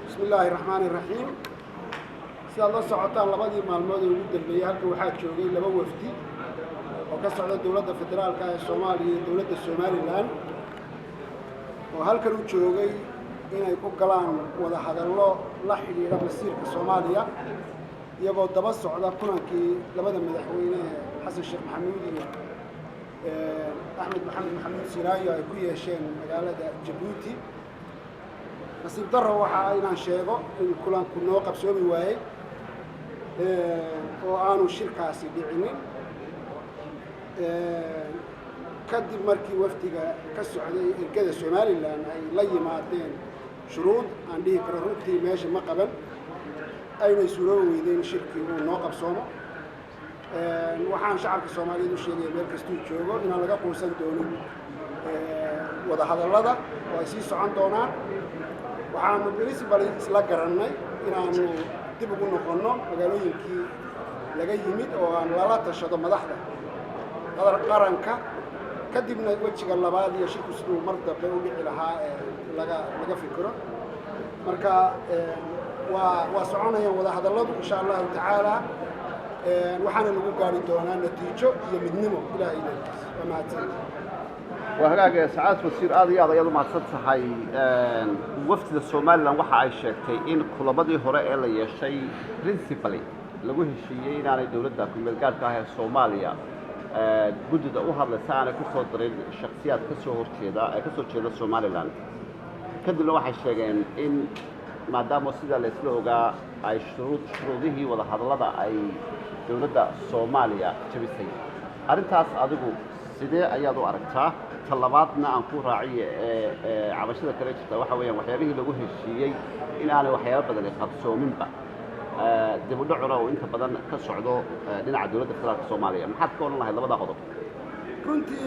بسم الله الرحمن الرحيم. سيد الله سعوتان لبدي مالمود ugu dambeeyay halka waxa joogay laba wafdi oo ka socda dawladda federaalka ee Soomaaliya iyo dawladda Somaliland oo halkan u joogay inay ku galaan wada hadallo la xiriira masiirka Soomaaliya iyagoo daba socda kulankii labada madaxweyne Xasan Sheekh Maxamuud iyo Axmed Maxamed Siraayo ay ku yeesheen magaalada Djibouti. nasiib darro waxa aynaan sheego in kulanku noo qabsoomi waayay oo aanu shirkaasi dhicinin kadib markii wafdiga ka socday ergada Somaliland ay la yimaadeen shuruud aan dhihi karo runtii meesha ma qaban aynay suuroobi weydeen shirkii uu noo qabsoomo. waxaan shacabka Soomaaliyeed u sheegay meel kastuu joogo inaan laga quusan doonin wada hadallada oo ay sii socon doonaan. waxaanu principal isla garannay inaanu dib ugu noqonno magaalooyinkii laga yimid oo aan lala tashado madaxda qaranka kadibna wejiga labaad iyo shirku siduu mar dambe u dhici lahaa laga fikiro. marka waa soconayaan wada hadalladu insha allahu tacaala waxaana lagu gaari doonaa natiijo iyo midnimo ilaahay idinkiisa. waa mahadsan وهاجا ساعات وسير هذا يلا ما تصحي وفد الصومال waxa ay sheegtay in kulabadii hore ee la yeeshay principally lagu heshiiyay in dawladda ku meel gaarka ah ee Soomaaliya gudida u hadlaysaana ku soo diray shakhsiyaad ka soo horjeeda Somaliland kadibna waxay sheegeen in maadaama sida la isla ogaa ay shuruudihii wada hadallada ay dawladda Soomaaliya jabisay arintaas adigu sidee ayaad u aragtaa talabaadna aan ku raaciye cabashada kale jirta waxa weeyaan waxyaabihii lagu heshiiyay in aanay waxyaabo badan ay qabsoominba dib u dhacuna oo inta badan ka socdo dhinaca dawladda federaalka Soomaaliya maxaad ka oran lahayd labada qodob? runtii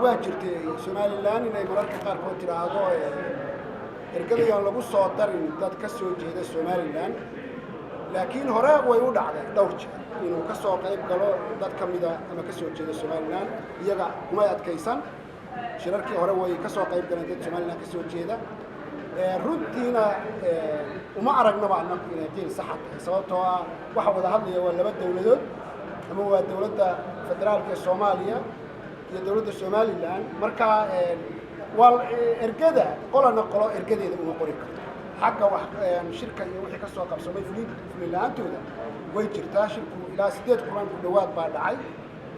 waa jirtay Somaliland inay mararka qaarkood tiraahdo ergadayaan lagu soo darin dad ka soo jeeda Somaliland laakiin hore way u dhacday dhowr jeer inuu ka soo qayb galo dad ka mid ah ama ka soo jeeda Somaliland iyaga kuma adkaysan shirarkii hore way ka soo qayb galeen dad Somaliland ka soo jeeda runtiina uma aragnaba annagu inay qiil sax ah sababtoo ah waxa wada hadlaya waa laba dawladood ama waa dawladda federaalka ee Soomaaliya iyo dawladda Somaliland. marka waa ergada qolana qolo ergadeeda uma qori karto xagga wax shirka iyo wixii ka soo qabsamay fulilaantooda way jirtaa. shirku ilaa 8 kulan ku dhawaad baa dhacay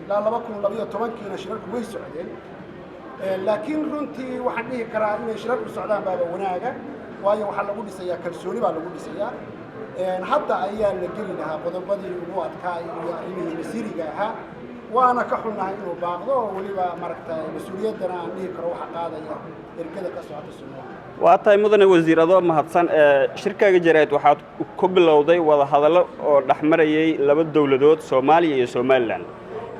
ilaa 2012kiina shirarku way socdeen laakiin runtii waxaan dhihi karaa inay shirarku socdaan baaba wanaaga waayo waxa lagu dhisayaa kalsooni baa lagu dhisayaa. hadda ayaa la geli lahaa qodobadii ugu adkaa iyo arrimihii masiiriga ahaa waana ka xunnahay inuu baaqdo oo weliba maragtay mas-uuliyaddana aan dhihi karo waxa qaadaya ergada ka socota Soomaaliya. waa tahay mudane wasiir adoo mahadsan shirkaaga jareed waxaad ku bilowday wada hadallo oo dhexmarayay laba dawladood Soomaaliya iyo Somaliland.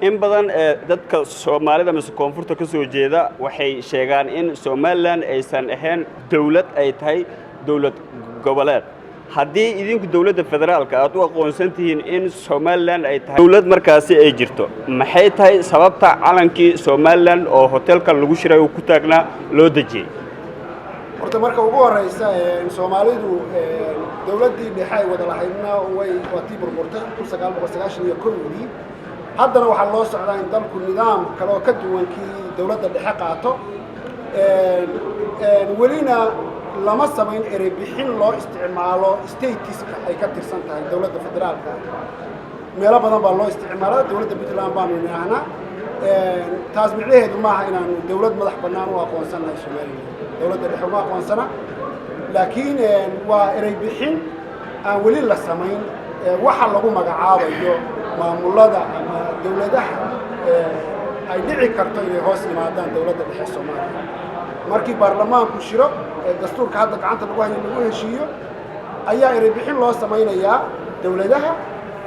in badan dadka Soomaalida mise koonfurta ka soo jeeda waxay sheegaan in Somaliland aysan ahayn dawlad ay tahay dawlad goboleed. haddii idinku dawladda federaalka aad u aqoonsan tihiin in Somaliland ay tahay dawlad markaasi ay jirto maxay tahay sababta calankii Somaliland oo hotelkan lagu shiray uu ku taagnaa loo dejiyay? horta marka ugu horeysa Soomaalidu dawladdii dhexe ay wada lahaydna way watii burburtay 1991 haddana waxaa loo socdaa in dalku nidaam kale oo ka duwan kii dawladda dhexe qaato welina lama samayn erey bixin loo isticmaalo stateska ay ka tirsan tahay dawladda federaalka. meelo badan baa loo isticmaalaa dawladda Puntland baanu naahnaa taas micnaheedu maaha inaanu dawlad madax bannaan u aqoonsanahay Soomaaliya dawladda dhexe uma aqoonsana laakiin waa erey bixin aan weli la samayn waxa lagu magacaabayo maamulada ama dawladaha ay dhici karto inay hoos yimaadaan dawladda dhexe Soomaaliya. markii baarlamaanku shiro dastuurka hadda gacanta lagu hayo lagu heshiiyo ayaa erey bixin loo samaynayaa dawladaha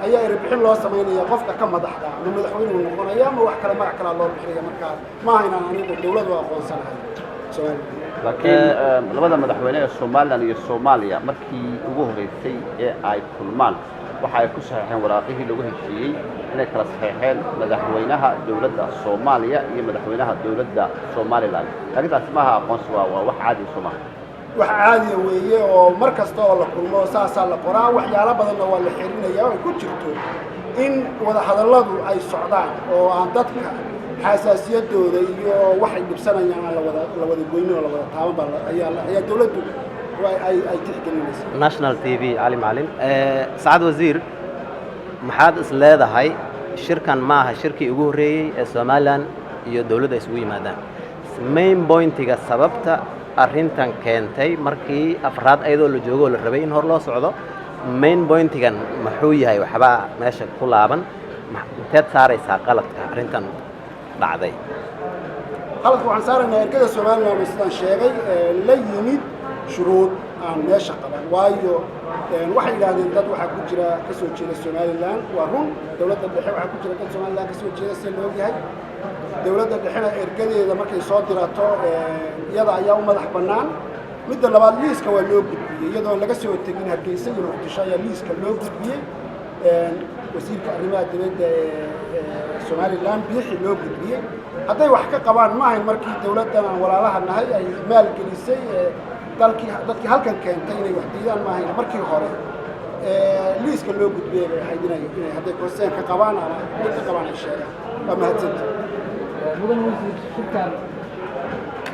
ayaa erey bixin loo samaynayaa qofka ka madaxda ama madaxweynuhu noqonaya ama wax kale magac kale loo bixinaya. marka maaha inaan anigu dawlad u aqoonsanahay Soomaaliya. laakiin labada madaxweyne ee Somaliland iyo Soomaaliya markii ugu horeysay ee ay kulmaan waxa ay ku saxeexeen waraaqihii lagu heshiiyey inay kala saxeexeen madaxweynaha dawladda Soomaaliya iyo madaxweynaha dawladda Somaliland. laakiin taas maaha aqoonsi waa wax caadi Soomaaliya. wax caadi weeye oo mar kasta oo la kulmo saasaa la qoraa waxyaalo badanna waa la xirinayaa ay ku jirto in wada hadalladu ay socdaan oo aan dadka xasaasiyadooda iyo waxay dhibsanayaan aan la wada goynin oo la wada taaban baa ayaa dawladdu ay tixgelinaysaa. National TV Ali Macalin Saad Wasiir maxaad is leedahay shirkan maaha shirkii ugu horeeyay ee Soomaaliland iyo dawladda isugu yimaadaan main pointiga sababta arrintan keentay markii afraad ayadoo la joogo la rabay in hor loo socdo main pointigan maxuu yahay waxba meesha ku laaban inteed saaraysaa qaladka arrintan dhacday qaladka waxaan saaraynaa ergada Soomaaliland sidaan sheegay la yimid shuruud aan meesha qaban waayo waxay yiraahdeen dad waxa ku jira ka soo jeeda Soomaaliland waa run dawladda dhexe waxa ku jira dad Soomaaliland ka soo jeeda si loo yahay dawladda dhexena ergadeeda markay soo dirato iyada ayaa u madax bannaan midda labaad liiska waa loo gudbiyay iyadoo laga soo tagin Hargeysa iyo Muqdisho ayaa liiska loo gudbiyay wasiirka arrimaha dibadda Soomaaliland bixi loo gudbiyay hadday wax ka qabaan ma ahayn markii dawladdan aan walaalaha nahay ay maal gelisay dadkii halkan keentay inay wax diidaan ma ahayn markii hore liiska loo gudbiyay bay ahayd inay hadday konseen ka qabaan ama mid ka qabaan ay sheegaan waa mahadsantahay mudan wasiir shirkan